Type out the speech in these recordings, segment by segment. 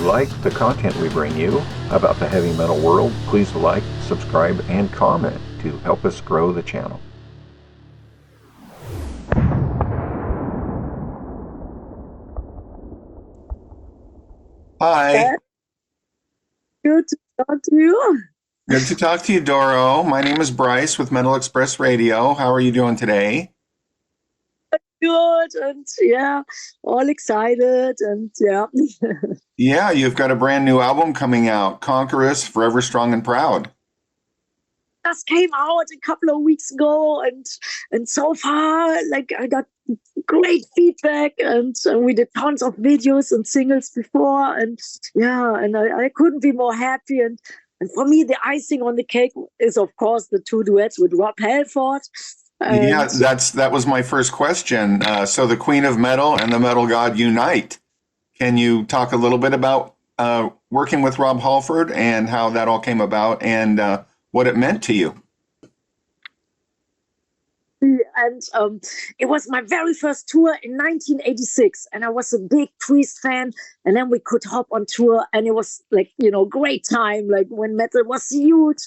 like the content we bring you about the heavy metal world, please like, subscribe, and comment to help us grow the channel. Hi. Good to talk to you. Good to talk to you, Doro. My name is Bryce with Metal Express Radio. How are you doing today? Good, and yeah, all excited, and yeah. Yeah, you've got a brand new album coming out, Conqueress, Forever Strong and Proud. Just came out a couple of weeks ago, and so far, like, I got great feedback, and we did tons of videos and singles before, and yeah, and I couldn't be more happy. And for me, the icing on the cake is, of course, the two duets with Rob Halford. Yeah, that was my first question. So the Queen of Metal and the Metal God unite. Can you talk a little bit about working with Rob Halford and how that all came about and what it meant to you? And it was my very first tour in 1986, and I was a big Priest fan. And then we could hop on tour, and it was like, great time, like when metal was huge.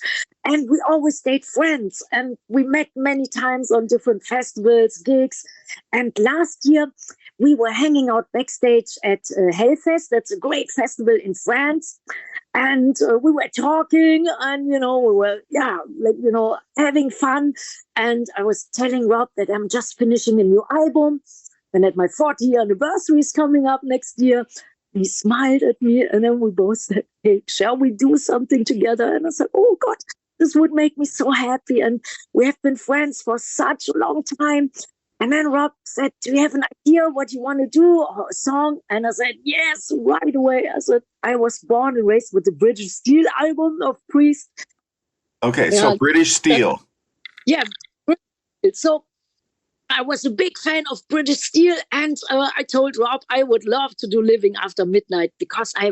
And we always stayed friends, and we met many times on different festivals, gigs. And last year we were hanging out backstage at Hellfest. That's a great festival in France. And we were talking, and we were having fun. And I was telling Rob that I'm just finishing a new album, and that my 40th anniversary is coming up next year. He smiled at me, and then we both said, "Hey, shall we do something together?" And I said, "Oh God, this would make me so happy." And we have been friends for such a long time. And then Rob said, "Do you have an idea what you want to do, or a song?" And I said, "Yes," right away. I said, I was born and raised with the British Steel album of Priest. Okay, so British Steel. Yeah. So I was a big fan of British Steel, and I told Rob I would love to do Living After Midnight, because I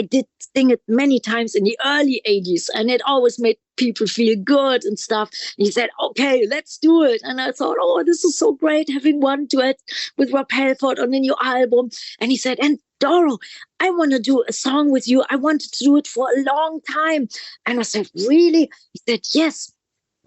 did sing it many times in the early 80s, and it always made people feel good and stuff. And he said, "Okay, let's do it." And I thought, oh, this is so great, having one duet with Rob Halford on a new album. And he said, "And Doro, I want to do a song with you. I wanted to do it for a long time." And I said, "Really?" He said, "Yes.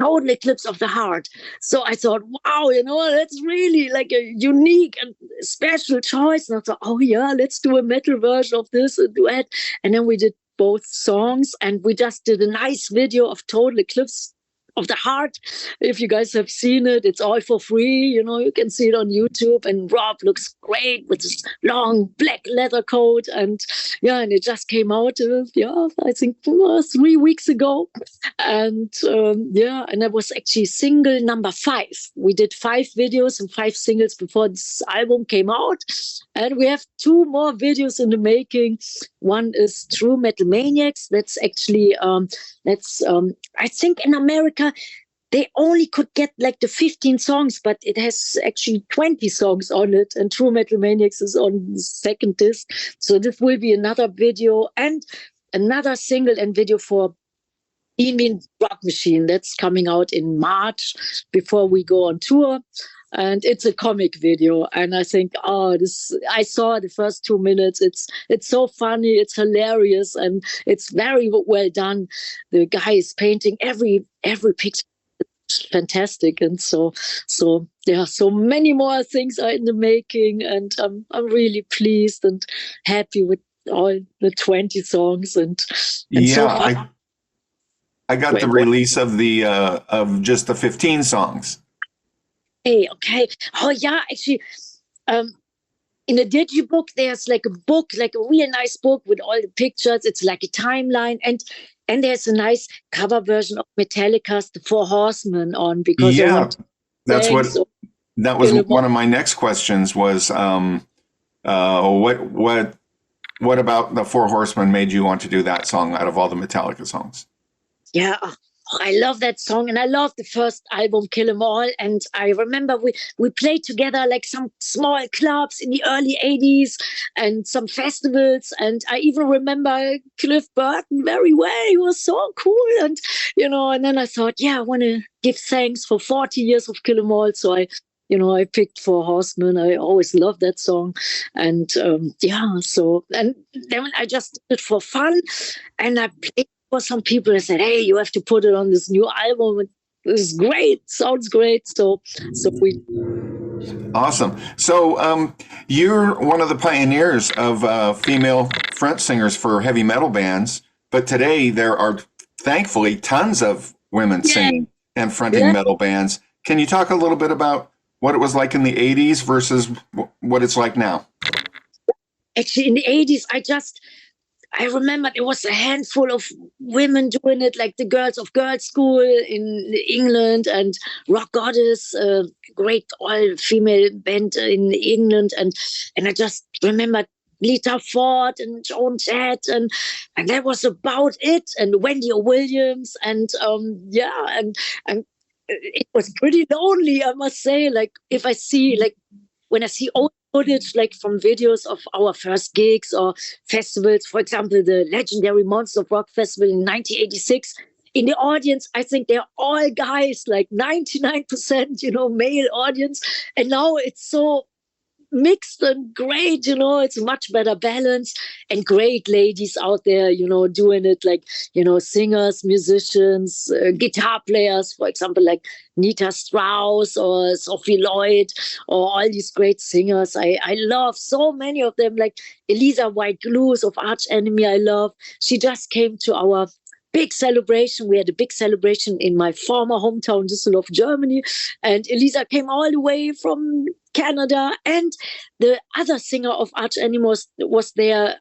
Total Eclipse of the Heart." So I thought, wow, that's really like a unique and special choice. And I thought, oh yeah, let's do a metal version of this, a duet. And then we did both songs, and we just did a nice video of Total Eclipse of the Heart. If you guys have seen it, it's all for free. You can see it on YouTube, and Rob looks great with his long black leather coat. And and it just came out, I think 3 weeks ago. And and that was actually single number 5. We did 5 videos and 5 singles before this album came out. And we have 2 more videos in the making. One is True Metal Maniacs. That's actually, I think in America, they only could get like the 15 songs, but it has actually 20 songs on it. And True Metal Maniacs is on the second disc. So this will be another video and another single and video for Mean Rock Machine. That's coming out in March before we go on tour. And it's a comic video, and I think, I saw the first 2 minutes. It's so funny, it's hilarious, and it's very well done. The guy is painting every picture. It's fantastic, and so many more things are in the making, and I'm really pleased and happy with all the 20 songs. And so far, I got the release of the of just the 15 songs. Okay. Oh yeah, actually, in the digibook there's like a book, like a real nice book with all the pictures. It's like a timeline, and there's a nice cover version of Metallica's "The Four Horsemen" on, because that was one of my next questions was what about the Four Horsemen made you want to do that song out of all the Metallica songs? Yeah. I love that song, and I love the first album, Kill 'Em All. And I remember we played together like some small clubs in the early 80s and some festivals. And I even remember Cliff Burton very well. He was so cool. And, and then I thought, I want to give thanks for 40 years of Kill 'Em All. So I I picked Four Horsemen. I always loved that song. And so, and then I just did it for fun. And I played for some people and said, hey, you have to put it on this new album. It was great. Sounds great. So we. Awesome. So you're one of the pioneers of female front singers for heavy metal bands. But today there are thankfully tons of women singing and fronting metal bands. Can you talk a little bit about what it was like in the 80s versus what it's like now? Actually, in the 80s, I remember there was a handful of women doing it, like the Girls of Girls School in England and Rock Goddess, a great all-female band in England. And I just remember Lita Ford and Joan Jett, and that was about it. And Wendy Williams, and and it was pretty lonely, I must say. Like if I see, like when I see old footage, like from videos of our first gigs or festivals, for example, the legendary Monster of Rock Festival in 1986. In the audience, I think they're all guys, like 99%, male audience. And now it's so mixed and great, it's much better balance, and great ladies out there, doing it, like, singers, musicians, guitar players, for example, like Nita Strauss or Sophie Lloyd, or all these great singers. I love so many of them, like Elisa White-Gluz of Arch Enemy. I love. She just came to our big celebration. We had a big celebration in my former hometown, Düsseldorf, Germany. And Elisa came all the way from Canada. And the other singer of Arch Enemy was there,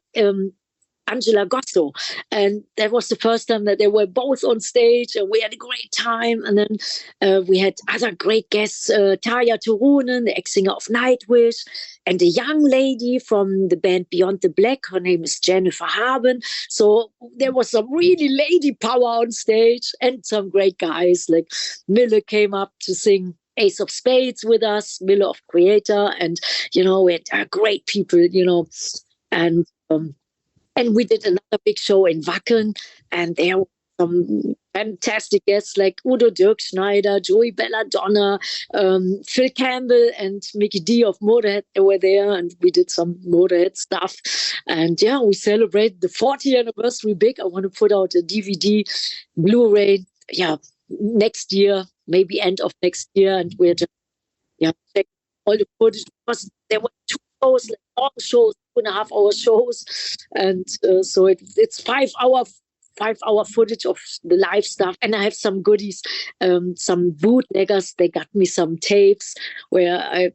Angela Gosso. And that was the first time that they were both on stage, and we had a great time. And then we had other great guests, Tarja Turunen, the ex-singer of Nightwish, and a young lady from the band Beyond the Black. Her name is Jennifer Haben. So there was some really lady power on stage, and some great guys, like Mille came up to sing Ace of Spades with us, Mille of Creator, and we had great people, and we did another big show in Wacken, and there were some fantastic guests like Udo Dirkschneider, Joey Belladonna, Phil Campbell, and Mickey D of Motorhead. They were there, and we did some Motorhead stuff. And we celebrated the 40th anniversary big. I want to put out a DVD, Blu-ray, next year, maybe end of next year. And we're just, checking all the footage, because there were 2 shows, like long shows, 2.5-hour shows, and so it's 5-hour footage of the live stuff. And I have some goodies, some bootleggers. They got me some tapes where I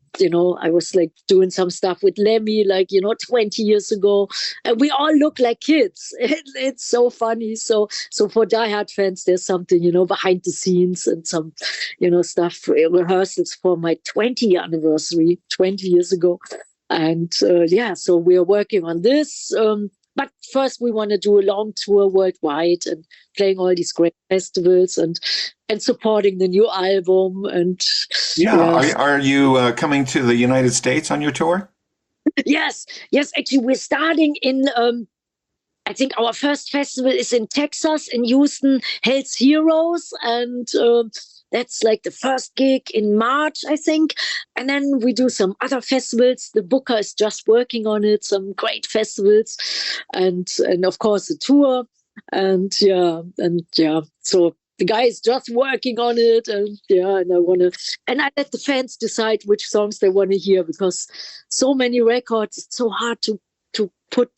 was like doing some stuff with Lemmy, like 20 years ago, and we all look like kids. It's so funny. So for diehard fans, there's something behind the scenes, and some stuff, rehearsals for my 20th anniversary 20 years ago. And so we are working on this. But first, we want to do a long tour worldwide and playing all these great festivals and supporting the new album. And are you coming to the United States on your tour? Yes. Actually, we're starting in. I think our first festival is in Texas, in Houston, Hell's Heroes, and that's like the first gig in March, I think. And then we do some other festivals. The booker is just working on it, some great festivals, and of course the tour. And so the guy is just working on it, and I let the fans decide which songs they want to hear, because so many records, it's so hard to put,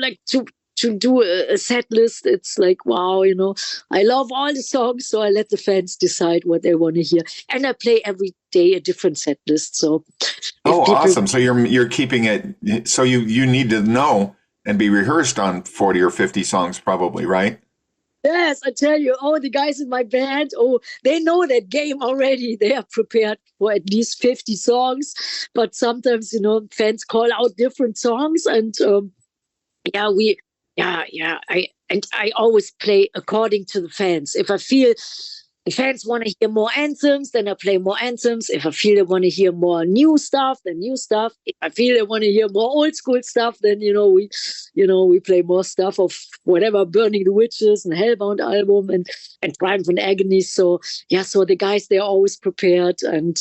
like to do a set list. It's like, wow, I love all the songs, so I let the fans decide what they want to hear, and I play every day a different set list. So awesome. So you're keeping it, so you need to know and be rehearsed on 40 or 50 songs probably, right? Yes, I tell you, the guys in my band, they know that game already. They are prepared for at least 50 songs, but sometimes fans call out different songs, and I always play according to the fans. If I feel the fans want to hear more anthems, then I play more anthems. If I feel they want to hear more new stuff, then new stuff. If I feel they want to hear more old school stuff, then we play more stuff of whatever, Burning the Witches and Hellbound album and Triumph and Agony. So yeah, so the guys, they're always prepared, and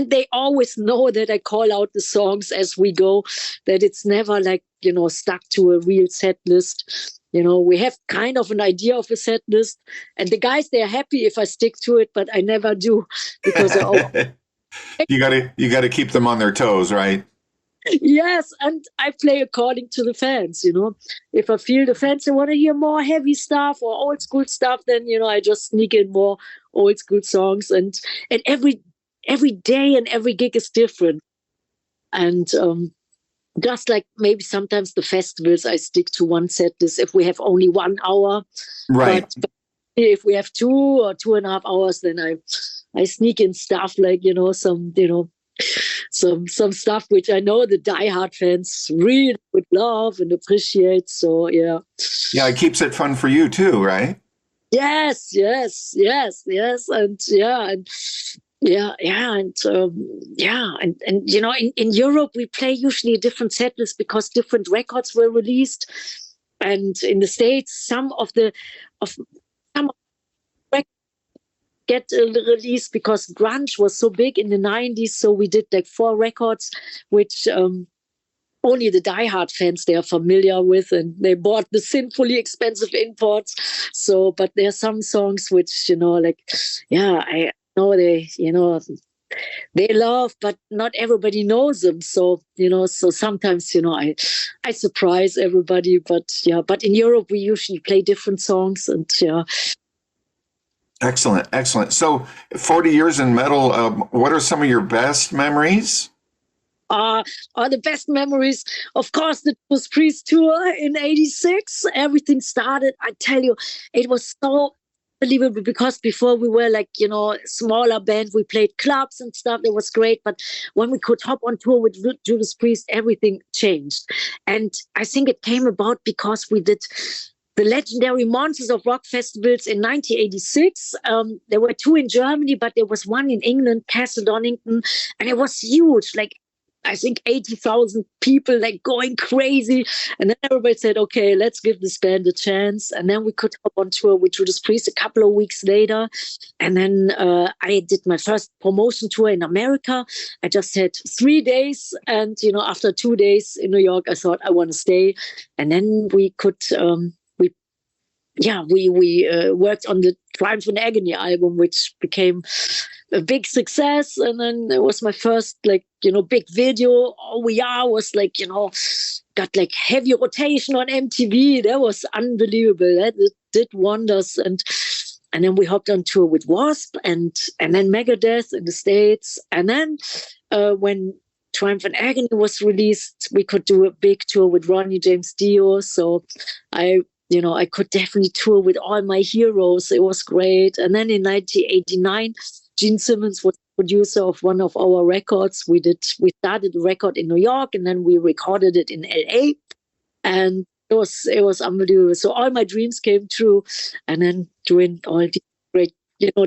they always know that I call out the songs as we go, that it's never like, stuck to a real set list. We have kind of an idea of a set list, and the guys, they're happy if I stick to it, but I never do, because you gotta keep them on their toes, right? Yes, and I play according to the fans. If I feel the fans, they want to hear more heavy stuff or old school stuff, then I just sneak in more old school songs, and every day and every gig is different, and just like maybe sometimes the festivals, I stick to one set list if we have only 1 hour. Right. But if we have 2 or 2.5 hours, then I sneak in stuff like, some stuff which I know the diehard fans really would love and appreciate. So, yeah. Yeah, it keeps it fun for you too, right? Yes. And in Europe we play usually a different set list because different records were released, and in the States some of records get released because grunge was so big in the 90s. So we did like 4 records, which only the diehard fans, they are familiar with, and they bought the sinfully expensive imports. So, but there are some songs which, I know they love, but not everybody knows them. So, so sometimes, I surprise everybody, but in Europe, we usually play different songs, and Excellent. So 40 years in metal, what are some of your best memories? Are the best memories, of course, the Judas Priest tour in '86. Everything started, I tell you, it was so unbelievable, because before we were like, smaller band, we played clubs and stuff. It was great. But when we could hop on tour with Judas Priest, everything changed. And I think it came about because we did the legendary Monsters of Rock festivals in 1986. There were 2 in Germany, but there was one in England, Castle Donington, and it was huge. Like, I think 80,000 people like going crazy. And then everybody said, okay, let's give this band a chance. And then we could hop on tour with Judas Priest a couple of weeks later. And then I did my first promotion tour in America. I just had 3 days. And, after 2 days in New York, I thought I want to stay. And then we could, we worked on the Triumph and Agony album, which became a big success. And then it was my first big video. All We Are was got like heavy rotation on MTV. That was unbelievable. That did wonders. And then we hopped on tour with Wasp and then Megadeth in the States. And then when Triumph and Agony was released, we could do a big tour with Ronnie James Dio. So I could definitely tour with all my heroes. It was great. And then in 1989, Gene Simmons was producer of one of our records. We started the record in New York, and then we recorded it in LA. And it was unbelievable. So all my dreams came true. And then doing all these great,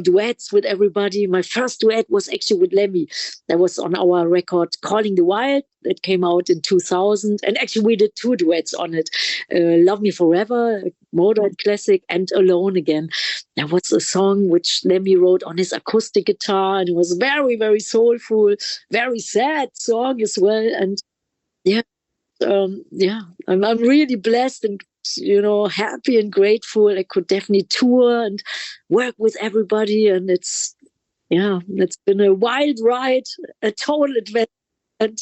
duets with everybody. My first duet was actually with Lemmy. That was on our record, Calling the Wild, that came out in 2000. And actually we did 2 duets on it. Love Me Forever, a modern classic, and Alone Again. That was a song which Lemmy wrote on his acoustic guitar, and it was very, very soulful, very sad song as well. And I'm really blessed and happy and grateful. I could definitely tour and work with everybody, and it's been a wild ride, a total adventure. And,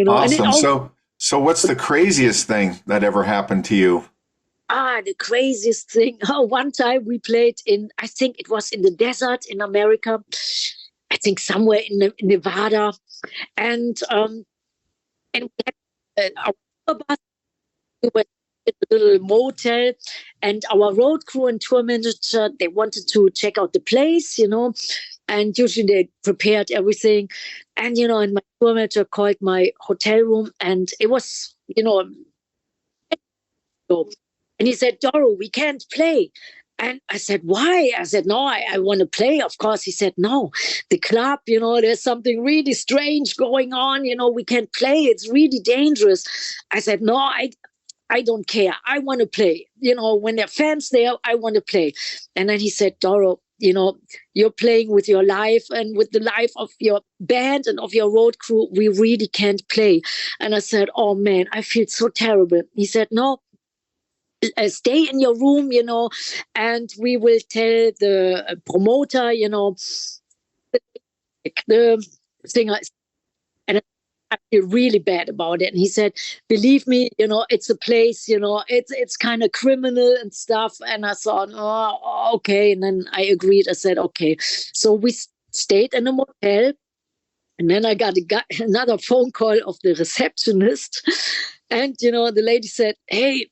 awesome. So what's the craziest thing that ever happened to you? The craziest thing. One time we played I think it was in the desert in America. I think somewhere in Nevada, and we had our tour bus. We were in a little motel, and our road crew and tour manager, they wanted to check out the place, and usually they prepared everything. And, and my tour manager called my hotel room, and it was, and he said, Doro, we can't play. And I said, why? I said, no, I want to play, of course. He said, no, the club, there's something really strange going on. We can't play. It's really dangerous. I said, no, I don't care. I want to play. When there are fans there, I want to play. And then he said, Doro, you're playing with your life and with the life of your band and of your road crew. We really can't play. And I said, oh man, I feel so terrible. He said, no, stay in your room, and we will tell the promoter, the singer. And I feel really bad about it. And he said, believe me, it's a place, it's kind of criminal and stuff. And I thought, oh, okay. And then I agreed. I said, okay. So we stayed in a motel. And then I got another phone call of the receptionist. And, the lady said, hey,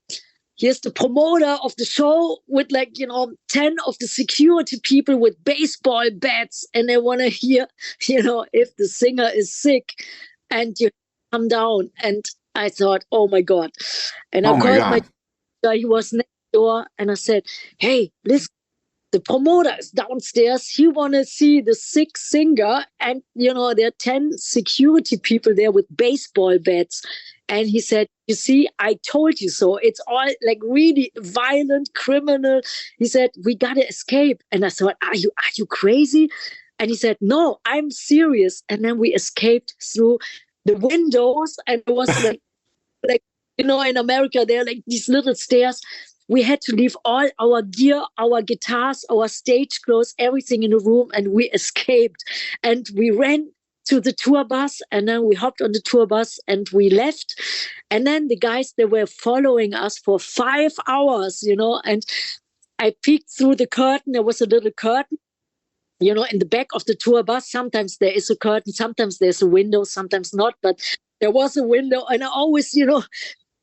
here's the promoter of the show with 10 of the security people with baseball bats. And they want to hear, if the singer is sick and you come down. And I thought, oh my God. And I called my guy, he was next door. And I said, hey, listen, the promoter is downstairs. He want to see the sick singer. And, there are 10 security people there with baseball bats. And he said, you see, I told you so. It's all really violent, criminal. He said, we got to escape. And I thought, are you crazy? And he said, no, I'm serious. And then we escaped through the windows. And it was in America, there are these little stairs. We had to leave all our gear, our guitars, our stage clothes, everything in the room. And we escaped. And we ran to the tour bus, and then we hopped on the tour bus and we left. And then the guys, they were following us for 5 hours, and I peeked through the curtain. There was a little curtain, in the back of the tour bus. Sometimes there is a curtain, sometimes there's a window, sometimes not, but there was a window. And I always,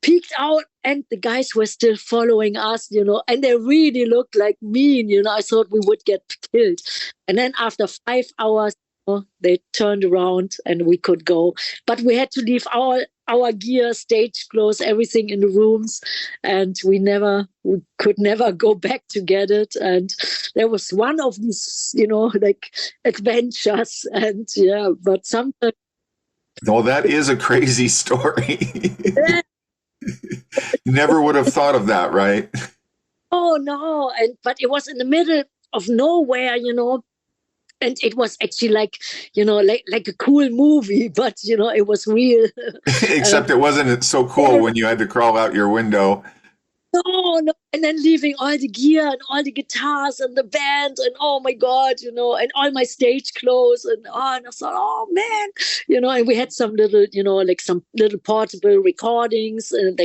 peeked out, and the guys were still following us, and they really looked like mean, I thought we would get killed. And then after 5 hours, they turned around and we could go. But we had to leave our gear, stage clothes, everything in the rooms. And we could never go back to get it. And there was one of these, adventures. And but sometimes. No, that is a crazy story. Never would have thought of that, right? Oh, no. But it was in the middle of nowhere, And it was actually like a cool movie, but, it was real. Except it wasn't so cool when you had to crawl out your window. No. And then leaving all the gear and all the guitars and the band and, oh my God, and all my stage clothes. And I thought, oh man, and we had some little, some little portable recordings and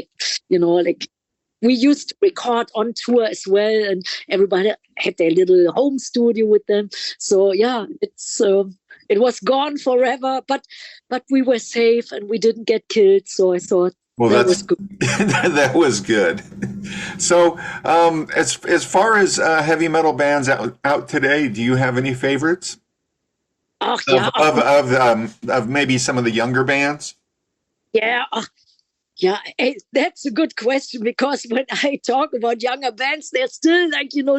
we used to record on tour as well, and everybody had their little home studio with them. So it was gone forever, but we were safe and we didn't get killed. So I thought, well, that was good. That was good. So as far as heavy metal bands out today, do you have any favorites? Oh, yeah. Of maybe some of the younger bands? Yeah. Yeah, that's a good question, because when I talk about younger bands, they're still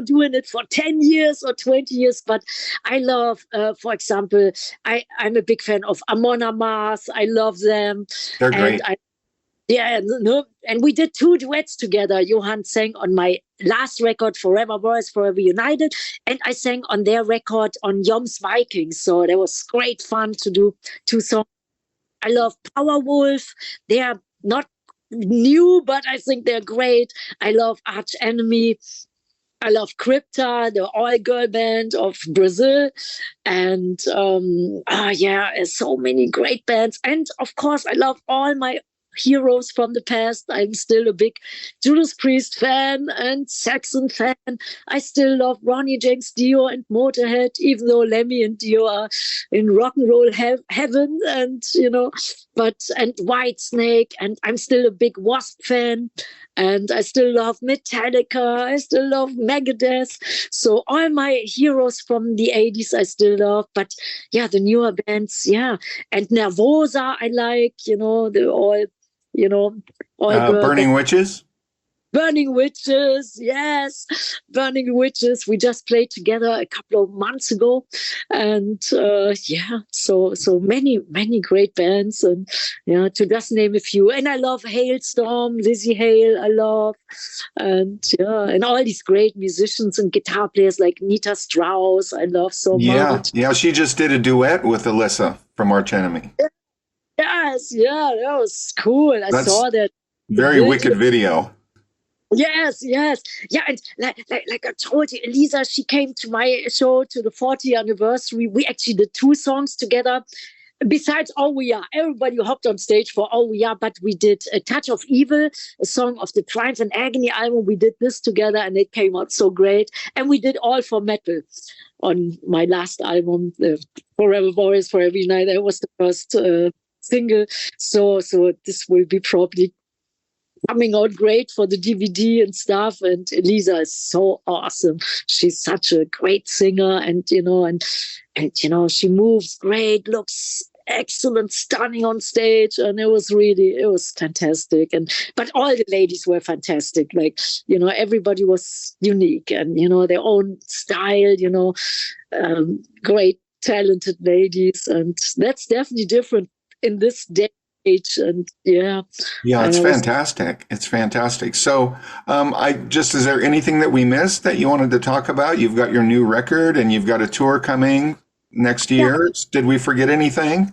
doing it for 10 years or 20 years. But I love, for example, I'm a big fan of Amon Amarth. I love them. They're great. And we did 2 duets together. Jochen sang on my last record, Forever Boys, Forever United, and I sang on their record on Yom's Vikings. So that was great fun to do 2 songs. I love Powerwolf. They are not new, but I think they're great. I love Arch Enemy. I love Crypta, the all-girl band of Brazil. And there's so many great bands. And of course, I love all my heroes from the past. I'm still a big Judas Priest fan and Saxon fan. I still love Ronnie James Dio and Motorhead, even though Lemmy and Dio are in rock and roll heaven, and and Whitesnake, and I'm still a big Wasp fan, and I still love Metallica, I still love Megadeth. So all my heroes from the 80s I still love, but the newer bands, and Nervosa I like, they're all Burning Witches? Burning Witches, yes, Burning Witches. We just played together a couple of months ago, and so many great bands, and yeah, to just name a few. And I love Hailstorm, Lizzie Hale. I love, and yeah, and all these great musicians and guitar players like Nita Strauss. I love so much. Yeah. She just did a duet with Alyssa from Arch Enemy. Yes, yeah, that was cool. I saw that. Very wicked video. Yes, yeah, and like I told you, Elisa, she came to my show to the 40th anniversary. We actually did 2 songs together. Besides All We Are, everybody hopped on stage for All We Are, but we did A Touch of Evil, a song of the Triumph and Agony album. We did this together, and it came out so great. And we did All for Metal on my last album, Forever Boys, Forever Night. That was the first single. So this will be probably coming out great for the DVD and stuff. And Elisa is so awesome. She's such a great singer, and she moves great, looks excellent, stunning on stage, and it was fantastic. But all the ladies were fantastic. Like, everybody was unique and their own style. Great, talented ladies, and that's definitely different in this day. And it's fantastic. It's fantastic. So is there anything that we missed that you wanted to talk about? You've got your new record and you've got a tour coming next year. Did we forget anything?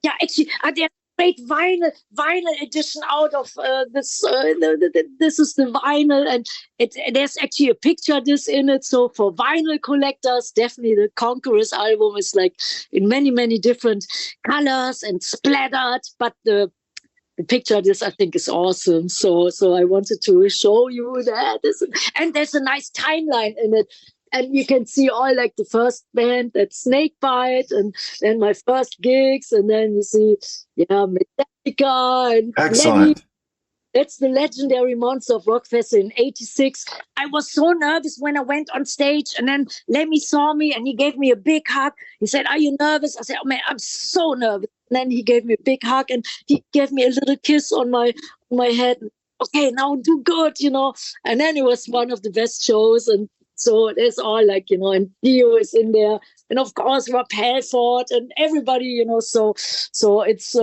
Yeah, actually, there's a great vinyl edition out of this. This is the vinyl, and there's actually a picture disc in it. So for vinyl collectors, definitely the Conqueress album is like in many different colors and splattered. But the picture disc, I think, is awesome. So I wanted to show you that. And there's a nice timeline in it. And you can see all like the first band, that's Snakebite, and then my first gigs, and then you see, Metallica and excellent. Lemmy. That's the legendary Monster of Rock Fest in '86. I was so nervous when I went on stage, and then Lemmy saw me and he gave me a big hug. He said, "Are you nervous?" I said, "Oh man, I'm so nervous." And then he gave me a big hug and he gave me a little kiss on my head. Okay, now do good, And then it was one of the best shows, and so there's all like, and Dio is in there, and of course Rob Halford and everybody, so it's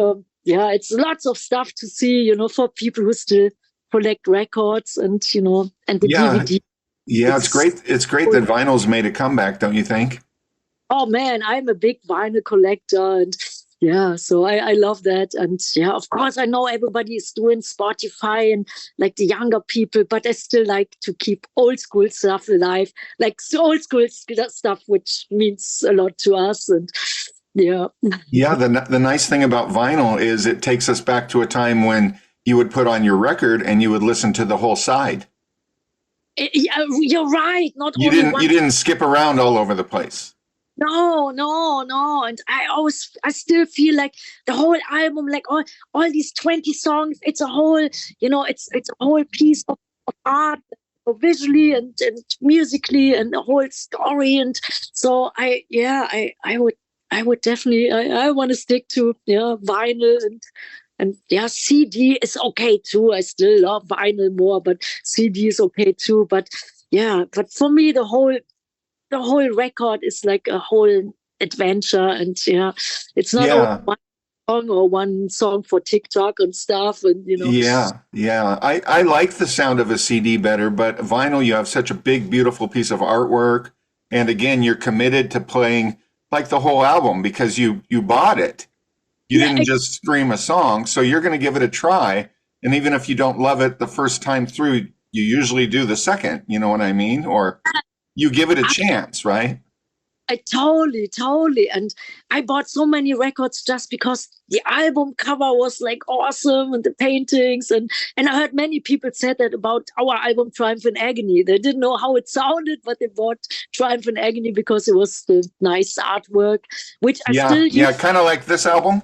it's lots of stuff to see, for people who still collect records and and the DVD. Yeah, it's great. It's great that vinyl's made a comeback, don't you think? Oh man, I'm a big vinyl collector, and so I love that. And of course, I know everybody is doing Spotify and like the younger people, but I still like to keep old school stuff alive, like old school stuff, which means a lot to us. And the nice thing about vinyl is it takes us back to a time when you would put on your record and you would listen to the whole side. You're right. You didn't skip around all over the place. No. And I still feel like the whole album, like all these 20 songs, it's a whole, it's a whole piece of art, visually and musically, and the whole story. And so I would definitely, I want to stick to vinyl, and CD is okay too. I still love vinyl more, but CD is okay too. But for me, the whole record is like a whole adventure, and it's not one song or one song for TikTok and stuff, and I like the sound of a CD better, but vinyl, you have such a big, beautiful piece of artwork, and again, you're committed to playing like the whole album because you bought it. You didn't just stream a song, so you're going to give it a try, and even if you don't love it the first time through, you usually do the second. You know what I mean? Or you give it a chance, right? I totally. And I bought so many records just because the album cover was like awesome, and the paintings. And I heard many people said that about our album Triumph and Agony. They didn't know how it sounded, but they bought Triumph and Agony because it was the nice artwork, which I still use. Yeah, kind of like this album.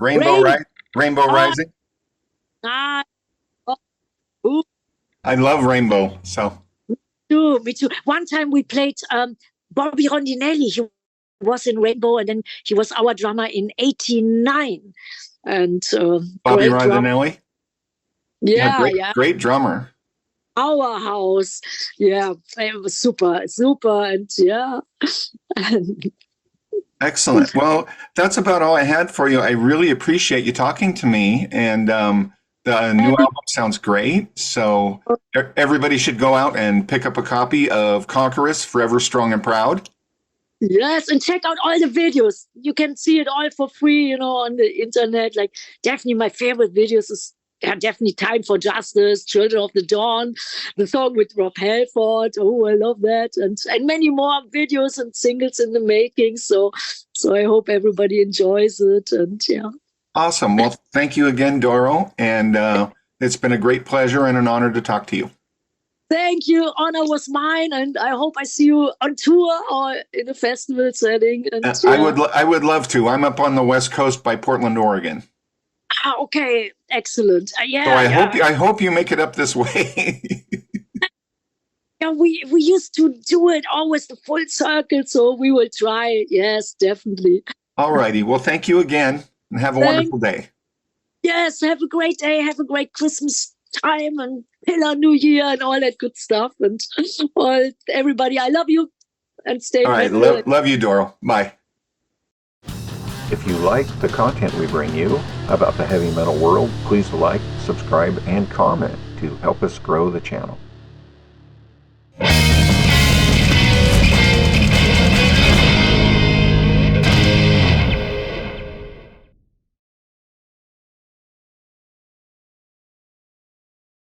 Rainbow Rising. I love Rainbow, so. Me too. One time we played Bobby Rondinelli. He was in Rainbow, and then he was our drummer in '89. And Bobby Rondinelli? Yeah, great, yeah. great drummer. Our house. Yeah, it was super, super. And yeah. Excellent. Well, that's about all I had for you. I really appreciate you talking to me, and the new album sounds great. So everybody should go out and pick up a copy of Conqueress, Forever Strong and Proud. Yes, and check out all the videos. You can see it all for free, on the internet. Like, definitely my favorite videos is definitely Time for Justice, Children of the Dawn, the song with Rob Halford. Oh, I love that. And many more videos and singles in the making. So I hope everybody enjoys it. And yeah. Awesome. Well, thank you again, Doro. And it's been a great pleasure and an honor to talk to you. Thank you. Honor was mine, and I hope I see you on tour or in a festival setting. And I would love to. I'm up on the West Coast by Portland, Oregon. Okay, excellent. Yeah. So I hope you make it up this way. Yeah, we used to do it always the full circle, so we will try. Yes, definitely. All righty. Well, thank you again, and have a wonderful day. Yes, have a great day. Have a great Christmas time and Pillar New Year and all that good stuff. And all everybody, I love you and stay. All right, love you, Doro. Bye. If you like the content we bring you about the heavy metal world, please like, subscribe, and comment to help us grow the channel.